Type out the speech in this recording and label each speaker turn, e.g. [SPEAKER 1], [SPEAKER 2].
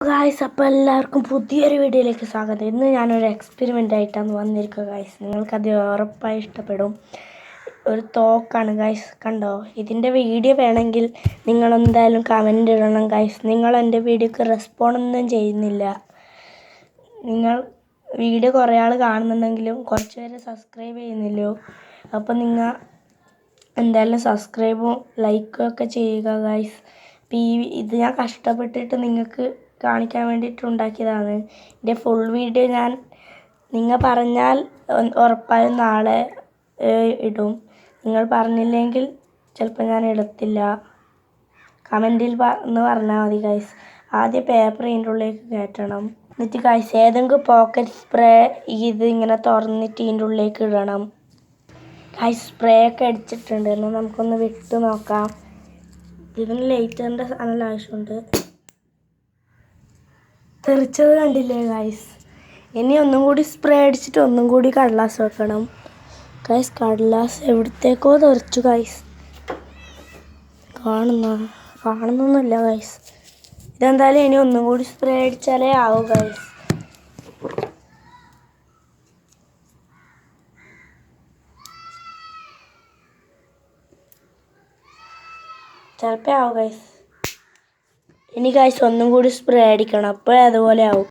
[SPEAKER 1] Guys, അപ്പോൾ എല്ലാവർക്കും പുതിയൊരു വീഡിയോയിലേക്ക് സ്വാഗതം. ഇന്ന് ഞാനൊരു എക്സ്പെരിമെൻ്റ് ആയിട്ടാണ് വന്നിരിക്കുക ഗായ്സ്. നിങ്ങൾക്കത് ഉറപ്പായി ഇഷ്ടപ്പെടും. ഒരു തോക്കാണ് ഗായ്സ്, കണ്ടോ? ഇതിൻ്റെ വീഡിയോ വേണമെങ്കിൽ നിങ്ങളെന്തായാലും കമൻ്റ് ഇടണം ഗായ്സ്. നിങ്ങൾ എൻ്റെ വീഡിയോക്ക് റെസ്പോണ്ടൊന്നും ചെയ്യുന്നില്ല. നിങ്ങൾ വീഡിയോ കുറേ ആൾ കാണുന്നുണ്ടെങ്കിലും കുറച്ച് പേര് സബ്സ്ക്രൈബ് ചെയ്യുന്നില്ലോ. അപ്പോൾ നിങ്ങൾ എന്തായാലും സബ്സ്ക്രൈബും ലൈക്കും ഒക്കെ ചെയ്യുക ഗായ്സ്. ഇത് ഞാൻ കഷ്ടപ്പെട്ടിട്ട് നിങ്ങൾക്ക് കാണിക്കാൻ വേണ്ടിയിട്ട് ഉണ്ടാക്കിയതാണ്. എൻ്റെ ഫുൾ വീഡിയോ നിങ്ങൾ പറഞ്ഞാൽ ഉറപ്പായും നാളെ ഇടും. നിങ്ങൾ പറഞ്ഞില്ലെങ്കിൽ ചിലപ്പോൾ ഞാൻ ഇടത്തില്ല. കമൻറ്റിൽ എന്ന് പറഞ്ഞാൽ മതി ഗൈസ്. ആദ്യം പേപ്പർ ഇതിൻ്റെ ഉള്ളിലേക്ക് കയറ്റണം. എന്നിട്ട് ഗൈസ് ഏതെങ്കിലും പോക്കറ്റ് സ്പ്രേ ഇങ്ങനെ തുറന്നിട്ട് ഇതിൻ്റെ ഉള്ളിലേക്ക് ഇടണം. ഗൈസ് സ്പ്രേ ഒക്കെ അടിച്ചിട്ടുണ്ട്. എന്നാൽ നമുക്കൊന്ന് വിട്ട് നോക്കാം. ഇതിന് ലൈറ്ററിൻ്റെ നല്ല ആവശ്യമുണ്ട്. തെറിച്ചത് കണ്ടില്ലേ ഗൈസ്? ഇനി ഒന്നും കൂടി സ്പ്രേ അടിച്ചിട്ട് ഒന്നും കൂടി കടലാസ് വെക്കണം ഗൈസ്. കടലാസ് എവിടത്തേക്കോ തെറിച്ചു ഗൈസ്. കാണുന്നൊന്നുമില്ല ഗൈസ്. ഇതെന്തായാലും ഇനി ഒന്നും കൂടി സ്പ്രേ അടിച്ചാലേ ആവും ഗൈസ്. ചിലപ്പോൾ ആവും ഗൈസ്. ഇനി ഗൈസ് ഒന്നും കൂടി സ്പ്രേ അടിക്കണം. അപ്പോഴേ അതുപോലെ ആവും.